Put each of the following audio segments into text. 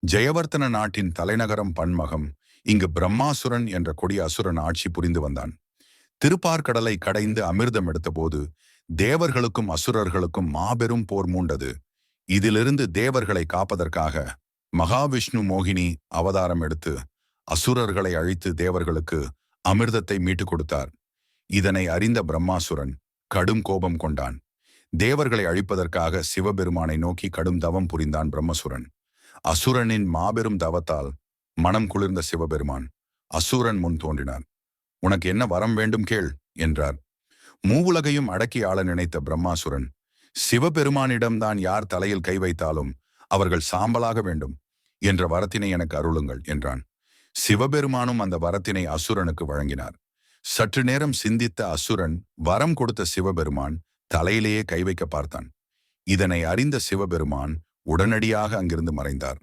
ஜெயவர்த்தன நாட்டின் தலைநகரம் பன்மகம். இங்கு பிரம்மாசுரன் என்ற கொடிய அசுரன் ஆட்சி புரிந்து வந்தான். திருப்பார்கடலை கடைந்து அமிர்தம் எடுத்தபோது தேவர்களுக்கும் அசுரர்களுக்கும் மாபெரும் போர் மூண்டது. இதிலிருந்து தேவர்களை காப்பதற்காக மகாவிஷ்ணு மோகினி அவதாரம் எடுத்து அசுரர்களை அழித்து தேவர்களுக்கு அமிர்தத்தை மீட்டுக் கொடுத்தார். இதனை அறிந்த பிரம்மாசுரன் கடும் கோபம் கொண்டான். தேவர்களை அழிப்பதற்காக சிவபெருமானை நோக்கி கடும் தவம் புரிந்தான் பிரம்மசுரன். அசுரனின் மாபெரும் தவத்தால் மனம் குளிர்ந்த சிவபெருமான் அசுரன் முன் தோன்றினார். உனக்கு என்ன வரம் வேண்டும் கேள் என்றார். மூவுலகையும் அடக்கி ஆள நினைத்த பிரம்மாசுரன் சிவபெருமானிடம்தான் யார் தலையில் கை வைத்தாலும் அவர்கள் சாம்பலாக வேண்டும் என்ற வரத்தினை எனக்கு அருளுங்கள் என்றான். சிவபெருமானும் அந்த வரத்தினை அசுரனுக்கு வழங்கினார். சற்று நேரம் சிந்தித்த அசுரன் வரம் கொடுத்த சிவபெருமான் தலையிலேயே கை வைக்க பார்த்தான். இதனை அறிந்த சிவபெருமான் உடனடியாக அங்கிருந்து மறைந்தார்.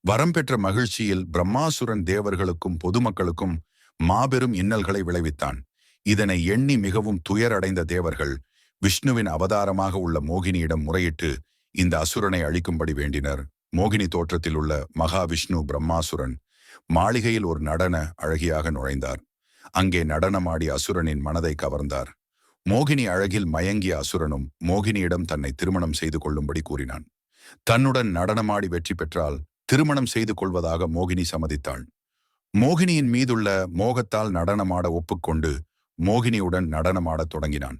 வரம் பெற்ற மகிழ்ச்சியில் பிரம்மாசுரன் தேவர்களுக்கும் பொதுமக்களுக்கும் மாபெரும் இன்னல்களை விளைவித்தான். இதனை எண்ணி மிகவும் துயரடைந்த தேவர்கள் விஷ்ணுவின் அவதாரமாக உள்ள மோகினியிடம் முறையிட்டு இந்த அசுரனை அழிக்கும்படி வேண்டினர். மோகினி தோற்றத்தில் உள்ள மகாவிஷ்ணு பிரம்மாசுரன் மாளிகையில் ஒரு நடன அழகியாக நுழைந்தார். அங்கே நடனமாடி அசுரனின் மனதை கவர்ந்தார். மோகினி அழகில் மயங்கிய அசுரனும் மோகினியிடம் தன்னை திருமணம் செய்து கொள்ளும்படி கூறினான். தன்னுடன் நடனமாடி வெற்றி பெற்றால் திருமணம் செய்து கொள்வதாக மோகினி சம்மதித்தாள். மோகினியின் மீதுள்ள மோகத்தால் நடனமாட ஒப்புக்கொண்டு மோகினியுடன் நடனமாடத் தொடங்கினான்.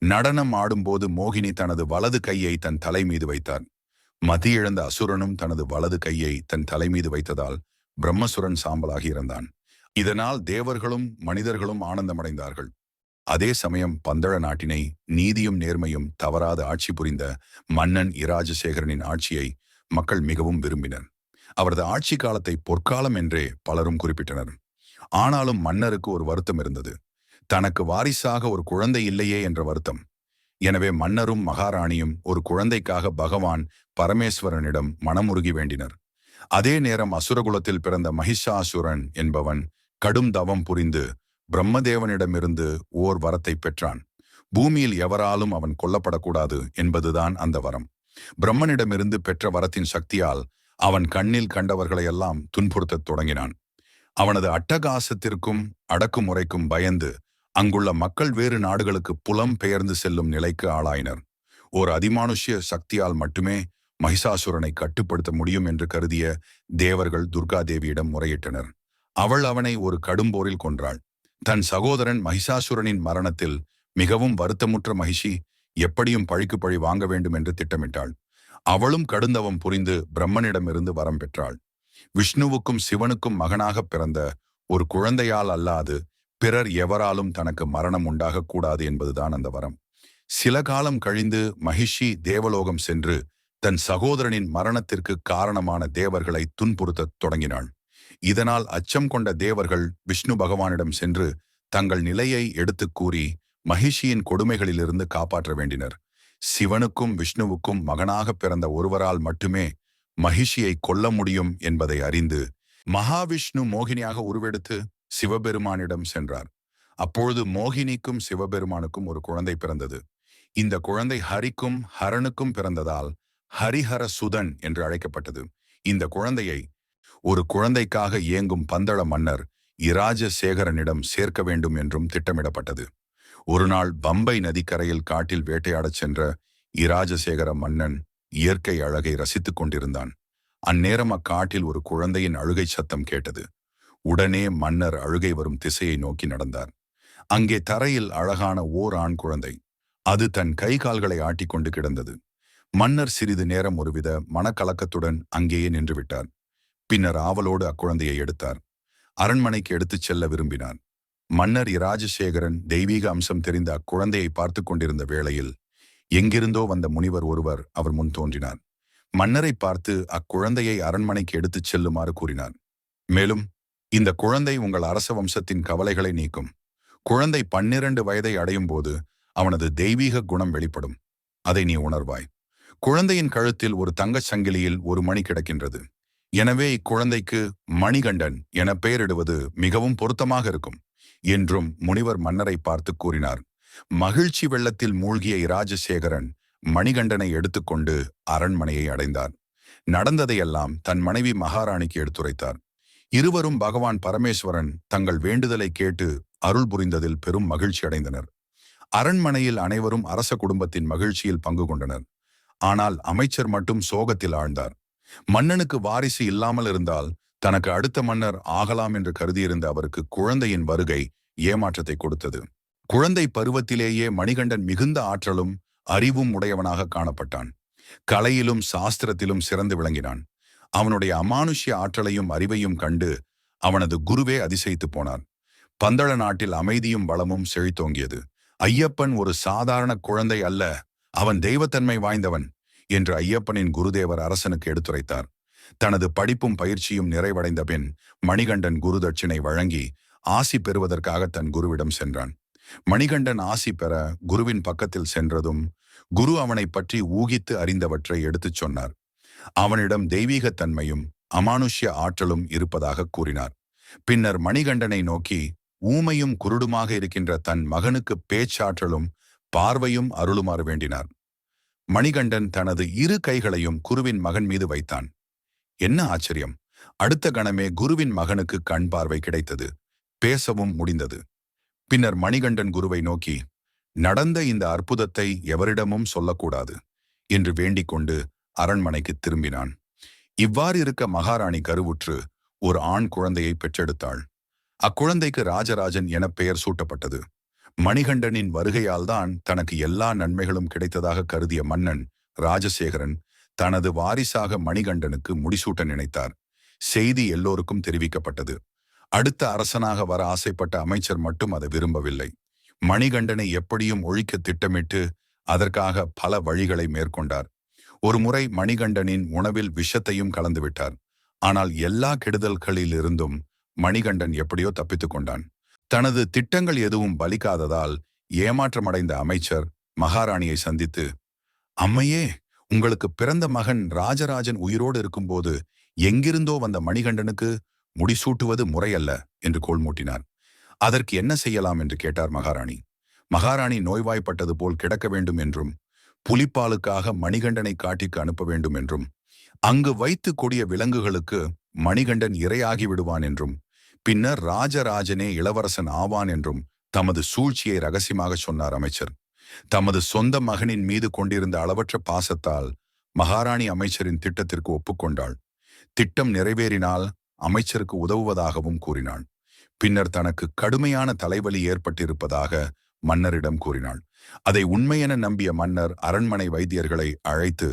நடனம் ஆடும்போது மோகினி தனது வலது கையை தன் தலை மீது வைத்தார். மதியிழந்த அசுரனும் தனது வலது கையை தன் தலை மீது வைத்ததால் பிரம்மசுரன் சாம்பலாகி இறந்தான். இதனால் தேவர்களும் மனிதர்களும் ஆனந்தமடைந்தார்கள். அதே சமயம் பந்தள நாட்டினை நீதியும் நேர்மையும் தவறாத ஆட்சி புரிந்த மன்னன் இராஜசேகரனின் ஆட்சியை மக்கள் மிகவும் விரும்பினர். அவரது ஆட்சி காலத்தை பொற்காலம் என்றே பலரும் குறிப்பிட்டனர். ஆனாலும் மன்னருக்கு ஒரு வருத்தம் இருந்தது. தனக்கு வாரிசாக ஒரு குழந்தை இல்லையே என்ற வருத்தம். எனவே மன்னரும் மகாராணியும் ஒரு குழந்தைக்காக பகவான் பரமேஸ்வரனிடம் மனமுருகி வேண்டினர். அதே நேரம் அசுரகுலத்தில் பிறந்த மகிஷாசுரன் என்பவன் கடும் தவம் புரிந்து பிரம்மதேவனிடமிருந்து ஓர் வரத்தை பெற்றான். பூமியில் எவராலும் அவன் கொல்லப்படக்கூடாது என்பதுதான் அந்த வரம். பிரம்மனிடமிருந்து பெற்ற வரத்தின் சக்தியால் அவன் கண்ணில் கண்டவர்களையெல்லாம் துன்புறுத்தத் தொடங்கினான். அவனது அட்டகாசத்திற்கும் அடக்குமுறைக்கும் பயந்து அங்குள்ள மக்கள் வேறு நாடுகளுக்கு புலம் பெயர்ந்து செல்லும் நிலைக்கு ஆளாயினர். ஓர் அதிமானுஷ்ய சக்தியால் மட்டுமே மகிஷாசுரனை கட்டுப்படுத்த முடியும் என்று கருதிய தேவர்கள் துர்காதேவியிடம் முறையிட்டனர். அவள் அவனை ஒரு கடும்போரில் கொன்றாள். தன் சகோதரன் மகிஷாசுரனின் மரணத்தில் மிகவும் வருத்தமுற்ற மகிஷி எப்படியும் பழிக்கு பழி வாங்க வேண்டும் என்று திட்டமிட்டாள். அவளும் கடுந்தவம் புரிந்து பிரம்மனிடமிருந்து வரம் பெற்றாள். விஷ்ணுவுக்கும் சிவனுக்கும் மகனாக பிறந்த ஒரு குழந்தையால் அல்லாது பிறர் எவராலும் தனக்கு மரணம் உண்டாகக்கூடாது என்பதுதான் அந்த வரம். சில காலம் கழிந்து மகிஷி தேவலோகம் சென்று தன் சகோதரனின் மரணத்திற்கு காரணமான தேவர்களை துன்புறுத்தத் தொடங்கினாள். இதனால் அச்சம் கொண்ட தேவர்கள் விஷ்ணு பகவானிடம் சென்று தங்கள் நிலையை எடுத்துக் கூறி மகிஷியின் கொடுமைகளிலிருந்து காப்பாற்ற வேண்டினர். சிவனுக்கும் விஷ்ணுவுக்கும் மகனாக பிறந்த ஒருவரால் மட்டுமே மகிஷியை கொல்ல முடியும் என்பதை அறிந்து மகாவிஷ்ணு மோகினியாக உருவெடுத்து சிவபெருமானிடம் சென்றார். அப்பொழுது மோகினிக்கும் சிவபெருமானுக்கும் ஒரு குழந்தை பிறந்தது. இந்த குழந்தை ஹரிக்கும் ஹரனுக்கும் பிறந்ததால் ஹரிஹர சுதன் என்று அழைக்கப்பட்டது. இந்த குழந்தையை ஒரு குழந்தைக்காக ஏங்கும் பந்தள மன்னர் இராஜசேகரனிடம் சேர்க்க வேண்டும் என்றும் திட்டமிடப்பட்டது. ஒரு நாள் பம்பை நதிக்கரையில் காட்டில் வேட்டையாடச் சென்ற இராஜசேகர மன்னன் இயற்கை அழகை ரசித்துக் கொண்டிருந்தான். அந்நேரம் அக்காட்டில் ஒரு குழந்தையின் அழுகை சத்தம் கேட்டது. உடனே மன்னர் அழுகை வரும் திசையை நோக்கி நடந்தார். அங்கே தரையில் அழகான ஓர் ஆண் குழந்தை. அது தன் கை கால்களை ஆட்டிக்கொண்டு கிடந்தது. மன்னர் சிறிது நேரம் ஒருவித மனக்கலக்கத்துடன் அங்கேயே நின்றுவிட்டார். பின்னர் ஆவலோடு அக்குழந்தையை எடுத்தார். அரண்மனைக்கு எடுத்துச் செல்ல விரும்பினார். மன்னர் இராஜசேகரன் தெய்வீக அம்சம் தெரிந்த அக்குழந்தையை பார்த்து கொண்டிருந்த வேளையில் எங்கிருந்தோ வந்த முனிவர் ஒருவர் அவர் முன் தோன்றினார். மன்னரை பார்த்து அக்குழந்தையை அரண்மனைக்கு எடுத்துச் செல்லுமாறு கூறினார். மேலும், இந்த குழந்தை உங்கள் அரச வம்சத்தின் கவலைகளை நீக்கும். குழந்தை 12 வயதை அடையும் போது அவனது தெய்வீக குணம் வெளிப்படும். அதை நீ உணர்வாய். குழந்தையின் கழுத்தில் ஒரு தங்கச் சங்கிலியில் ஒரு மணி கிடக்கின்றது. எனவே இக்குழந்தைக்கு மணிகண்டன் என பெயரிடுவது மிகவும் பொருத்தமாக இருக்கும் என்றும் முனிவர் மன்னரை பார்த்து கூறினார். மகிழ்ச்சி வெள்ளத்தில் மூழ்கிய இராஜசேகரன் மணிகண்டனை எடுத்துக்கொண்டு அரண்மனையை அடைந்தார். நடந்ததையெல்லாம் தன் மனைவி மகாராணிக்கு எடுத்துரைத்தார். இருவரும் பகவான் பரமேஸ்வரன் தங்கள் வேண்டுதலை கேட்டு அருள் புரிந்ததில் பெரும் மகிழ்ச்சி அடைந்தனர். அரண்மனையில் அனைவரும் அரச குடும்பத்தின் மகிழ்ச்சியில் பங்கு கொண்டனர். ஆனால் அமைச்சர் மட்டும் சோகத்தில் ஆழ்ந்தார். மன்னனுக்கு வாரிசு இல்லாமல் இருந்தால் தனக்கு அடுத்த மன்னர் ஆகலாம் என்று கருதியிருந்த அவருக்கு குழந்தையின் வருகை ஏமாற்றத்தை கொடுத்தது. குழந்தை பருவத்திலேயே மணிகண்டன் மிகுந்த ஆற்றலும் அறிவும் உடையவனாக காணப்பட்டான். கலையிலும் சாஸ்திரத்திலும் சிறந்து விளங்கினான். அவனுடைய அமானுஷ்ய ஆற்றலையும் அறிவையும் கண்டு அவனது குருவே அதிசயித்து போனார். பந்தள நாட்டில் அமைதியும் வளமும் செழித்தோங்கியது. ஐயப்பன் ஒரு சாதாரண குழந்தை அல்ல, அவன் தெய்வத்தன்மை வாய்ந்தவன் என்று ஐயப்பனின் குருதேவர் அரசனுக்கு எடுத்துரைத்தார். தனது படிப்பும் பயிற்சியும் நிறைவடைந்த பின் மணிகண்டன் குரு தட்சிணை வழங்கி ஆசி பெறுவதற்காக தன் குருவிடம் சென்றான். மணிகண்டன் ஆசி பெற குருவின் பக்கத்தில் சென்றதும் குரு அவனை பற்றி ஊகித்து அறிந்தவற்றை எடுத்துச் சொன்னார். அவனிடம் தெய்வீகத்தன்மையும் அமானுஷ்ய ஆற்றலும் இருப்பதாக கூறினார். பின்னர் மணிகண்டனை நோக்கி ஊமையும் குருடுமாக இருக்கின்ற தன் மகனுக்கு பேச்சாற்றலும் பார்வையும் அருளுமாறு வேண்டினார். மணிகண்டன் தனது இரு கைகளையும் குருவின் மகன் மீது வைத்தான். என்ன ஆச்சரியம்! அடுத்த கணமே குருவின் மகனுக்கு கண் பார்வை கிடைத்தது. பேசவும் முடிந்தது. பின்னர் மணிகண்டன் குருவை நோக்கி, நடந்த இந்த அற்புதத்தை எவரிடமும் சொல்லக்கூடாது என்று வேண்டிக் கொண்டு அரண்மனைக்கு திரும்பினான். இவ்வாறு இருக்க மகாராணி கருவுற்று ஒரு ஆண் குழந்தையை பெற்றெடுத்தாள். அக்குழந்தைக்கு ராஜராஜன் என பெயர் சூட்டப்பட்டது. மணிகண்டனின் வருகையால் தான் தனக்கு எல்லா நன்மைகளும் கிடைத்ததாக கருதிய மன்னன் ராஜசேகரன் தனது வாரிசாக மணிகண்டனுக்கு முடிசூட்ட நினைத்தார். செய்தி எல்லோருக்கும் தெரிவிக்கப்பட்டது. அடுத்த அரசனாக வர ஆசைப்பட்ட அமைச்சர் மட்டும் அதை விரும்பவில்லை. மணிகண்டனை எப்படியும் ஒழிக்க திட்டமிட்டு அதற்காக பல வழிகளை மேற்கொண்டார். ஒருமுறை மணிகண்டனின் உணவில் விஷத்தையும் கலந்துவிட்டார். ஆனால் எல்லா கெடுதல்களிலிருந்தும் மணிகண்டன் எப்படியோ தப்பித்துக் கொண்டான். தனது திட்டங்கள் எதுவும் பலிக்காததால் ஏமாற்றமடைந்த அமைச்சர் மகாராணியை சந்தித்து, அம்மையே, உங்களுக்கு பிறந்த மகன் ராஜராஜன் உயிரோடு இருக்கும்போது எங்கிருந்தோ வந்த மணிகண்டனுக்கு முடிசூட்டுவது முறையல்ல என்று கோள்மூட்டினார். அதற்கு என்ன செய்யலாம் என்று கேட்டார் மகாராணி. மகாராணி நோய்வாய்ப்பட்டது போல் கிடக்க வேண்டும் என்றும் புலிப்பாலுக்காக மணிகண்டனை காட்டிற்கு அனுப்ப வேண்டும் என்றும் அங்கு வைத்து கொடிய விலங்குகளுக்கு மணிகண்டன் இரையாகி விடுவான் என்றும் பின்னர் ராஜராஜனே இளவரசன் ஆவான் என்றும் தமது சூழ்ச்சியை ரகசியமாக சொன்னார் அமைச்சர். தமது சொந்த மகனின் மீது கொண்டிருந்த அளவற்ற பாசத்தால் மகாராணி அமைச்சரின் திட்டத்திற்கு ஒப்புக்கொண்டாள். திட்டம் நிறைவேறினால் அமைச்சருக்கு உதவுவதாகவும் கூறினாள். பின்னர் தனக்கு கடுமையான தலைவலி ஏற்பட்டிருப்பதாக மன்னரிடம் கூறினாள். அதை உண்மையென நம்பிய மன்னர் அரண்மனை வைத்தியர்களை அழைத்து,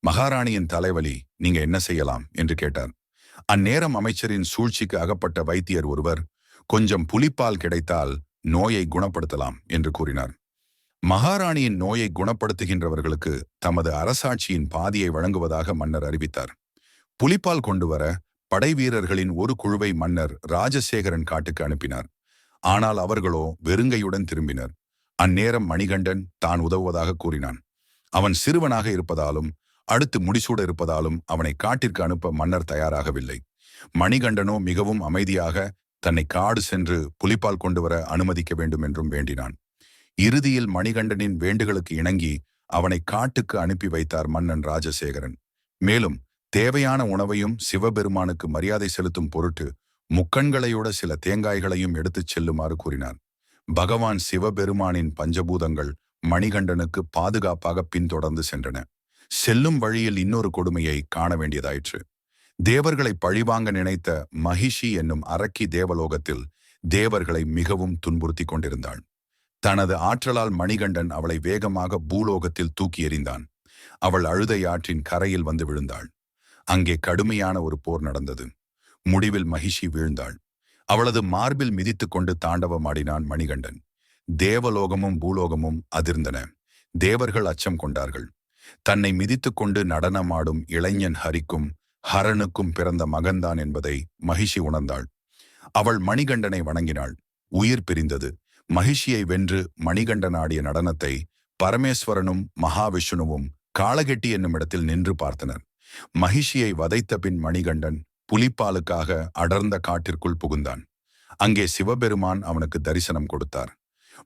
மகாராணியின் தலைவலி, நீங்க என்ன செய்யலாம் என்று கேட்டார். அந்நேரம் அமைச்சரின் சூழ்ச்சிக்கு அகப்பட்ட வைத்தியர் ஒருவர், கொஞ்சம் புலிப்பால் கிடைத்தால் நோயை குணப்படுத்தலாம் என்று கூறினார். மகாராணியின் நோயை குணப்படுத்துகின்றவர்களுக்கு தமது அரசாட்சியின் பாதியை வழங்குவதாக மன்னர் அறிவித்தார். புலிப்பால் கொண்டுவர படை வீரர்களின் ஒரு குழுவை மன்னர் ராஜசேகரன் காட்டுக்கு அனுப்பினார். ஆனால் அவர்களோ வெறுங்கையுடன் திரும்பினர். அந்நேரம் மணிகண்டன் தான் உதவுவதாக கூறினான். அவன் சிறுவனாக இருப்பதாலும் அடுத்து முடிசூட இருப்பதாலும் அவனை காட்டிற்கு அனுப்ப மன்னர் தயாராகவில்லை. மணிகண்டனோ மிகவும் அமைதியாக தன்னை காடு சென்று புலிப்பால் கொண்டுவர அனுமதிக்க வேண்டும் என்றும் வேண்டினான். இறுதியில் மணிகண்டனின் வேண்டுகளுக்கு இணங்கி அவனை காட்டுக்கு அனுப்பி வைத்தார் மன்னன் ராஜசேகரன். மேலும் தேவையான உணவையும் சிவபெருமானுக்கு மரியாதை செலுத்தும் பொருட்டு முக்கண்களையோட சில தேங்காய்களையும் எடுத்துச் செல்லுமாறு கூறினார். பகவான் சிவபெருமானின் பஞ்சபூதங்கள் மணிகண்டனுக்கு பாதுகாப்பாக பின்தொடர்ந்து சென்றன. செல்லும் வழியில் இன்னொரு கொடுமையை காண வேண்டியதாயிற்று. தேவர்களை பழிவாங்க நினைத்த மகிஷி என்னும் அரக்கி தேவலோகத்தில் தேவர்களை மிகவும் துன்புறுத்தி கொண்டிருந்தாள். தனது ஆற்றலால் மணிகண்டன் அவளை வேகமாக பூலோகத்தில் தூக்கி எறிந்தான். அவள் அழுதை ஆற்றின் கரையில் வந்து விழுந்தாள். அங்கே கடுமையான ஒரு போர் நடந்தது. முடிவில் மகிஷி வீழ்ந்தாள். அவளது மார்பில் மிதித்துக் கொண்டு தாண்டவமாடினான் மணிகண்டன். தேவலோகமும் பூலோகமும் அதிர்ந்தன. தேவர்கள் அச்சம் கொண்டார்கள். தன்னை மிதித்துக் கொண்டு நடனமாடும் இளைஞன் ஹரிக்கும் ஹரனுக்கும் பிறந்த மகன்தான் என்பதை மகிஷி உணர்ந்தாள். அவள் மணிகண்டனை வணங்கினாள். உயிர் பிரிந்தது. மகிஷியை வென்று மணிகண்டன் ஆடிய நடனத்தை பரமேஸ்வரனும் மகாவிஷ்ணுவும் காளகெட்டி என்னும் இடத்தில் நின்று பார்த்தனர். மகிஷியை வதைத்த பின் மணிகண்டன் புலிப்பாலுக்காக அடர்ந்த காட்டிற்குள் புகுந்தான். அங்கே சிவபெருமான் அவனுக்கு தரிசனம் கொடுத்தார்.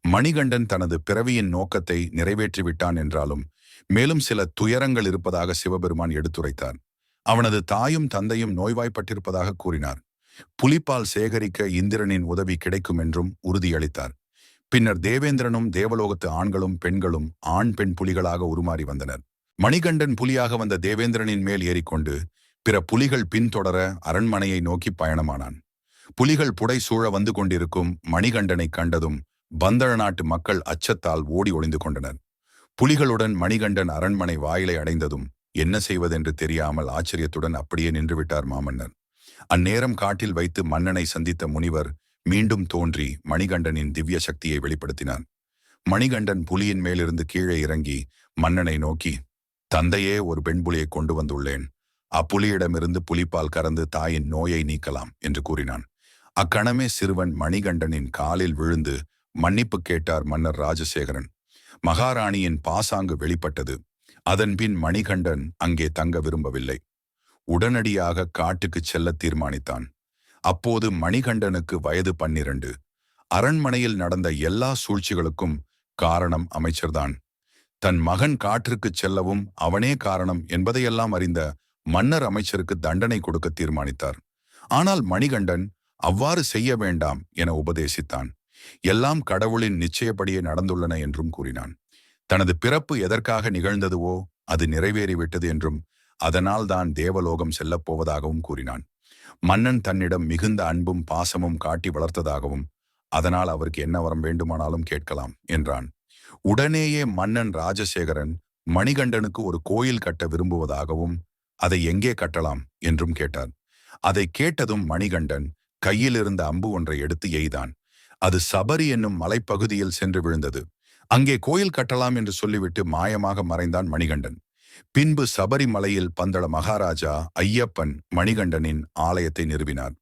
மணிகண்டன் தனது பிறவியின் நோக்கத்தை நிறைவேற்றிவிட்டான் என்றாலும் மேலும் சில துயரங்கள் இருப்பதாக சிவபெருமான் எடுத்துரைத்தார். அவனது தாயும் தந்தையும் நோய்வாய்ப்பட்டிருப்பதாக கூறினார். புலிப்பால் சேகரிக்க இந்திரனின் உதவி கிடைக்கும் என்றும் உறுதியளித்தார். பின்னர் தேவேந்திரனும் தேவலோகத்து ஆண்களும் பெண்களும் ஆண் பெண் புலிகளாக உருமாறி வந்தனர். மணிகண்டன் புலியாக வந்த தேவேந்திரனின் மேல் ஏறிக்கொண்டு பிற புலிகள் பின்தொடர அரண்மனையை நோக்கி பயணமானான். புலிகள் புடை சூழ வந்து கொண்டிருக்கும் மணிகண்டனை கண்டதும் பந்தள நாட்டு மக்கள் அச்சத்தால் ஓடி ஒளிந்து கொண்டனர். புலிகளுடன் மணிகண்டன் அரண்மனை வாயிலை அடைந்ததும் என்ன செய்வதென்று தெரியாமல் ஆச்சரியத்துடன் அப்படியே நின்றுவிட்டார் மாமன்னர். அந்நேரம் காட்டில் வைத்து மன்னனை சந்தித்த முனிவர் மீண்டும் தோன்றி மணிகண்டனின் திவ்ய சக்தியை வெளிப்படுத்தினார். மணிகண்டன் புலியின் மேலிருந்து கீழே இறங்கி மன்னனை நோக்கி, தந்தையே, ஒரு பெண் புலியை கொண்டு வந்துள்ளேன். அப்புலியிடமிருந்து புலிப்பால் கறந்து தாயின் நோயை நீக்கலாம் என்று கூறினான். அக்கணமே சிறுவன் மணிகண்டனின் காலில் விழுந்து மன்னிப்பு கேட்டார் மன்னர் ராஜசேகரன். மகாராணியின் பாசாங்கு வெளிப்பட்டது. அதன்பின் மணிகண்டன் அங்கே தங்க விரும்பவில்லை. உடனடியாக காட்டுக்குச் செல்ல தீர்மானித்தான். அப்போது மணிகண்டனுக்கு வயது 12. அரண்மனையில் நடந்த எல்லா சூழ்ச்சிகளுக்கும் காரணம் அமைச்சர்தான். தன் மகன் காற்றிற்குச் செல்லவும் அவனே காரணம் என்பதையெல்லாம் அறிந்த மன்னர் அமைச்சருக்கு தண்டனை கொடுக்க தீர்மானித்தார். ஆனால் மணிகண்டன் அவ்வாறு செய்ய வேண்டாம் என உபதேசித்தான். எல்லாம் கடவுளின் நிச்சயப்படியே நடந்துள்ளன என்றும் கூறினான். தனது பிறப்பு எதற்காக நிகழ்ந்ததுவோ அது நிறைவேறிவிட்டது என்றும் அதனால் தான் தேவலோகம் செல்லப்போவதாகவும் கூறினான். மன்னன் தன்னிடம் மிகுந்த அன்பும் பாசமும் காட்டி வளர்த்ததாகவும் அதனால் அவருக்கு என்ன வரம் வேண்டுமானாலும் கேட்கலாம் என்றான். உடனேயே மன்னன் ராஜசேகரன் மணிகண்டனுக்கு ஒரு கோயில் கட்ட விரும்புவதாகவும் அதை எங்கே கட்டலாம் என்றும் கேட்டார். அதை கேட்டதும் மணிகண்டன் கையில் இருந்த அம்பு ஒன்றை எடுத்து எய்தான். அது சபரி என்னும் மலைப்பகுதியில் சென்று விழுந்தது. அங்கே கோயில் கட்டலாம் என்று சொல்லிவிட்டு மாயமாக மறைந்தான் மணிகண்டன். பின்பு சபரிமலையில் பந்தள மகாராஜா ஐயப்பன் மணிகண்டனின் ஆலயத்தை நிறுவினார்.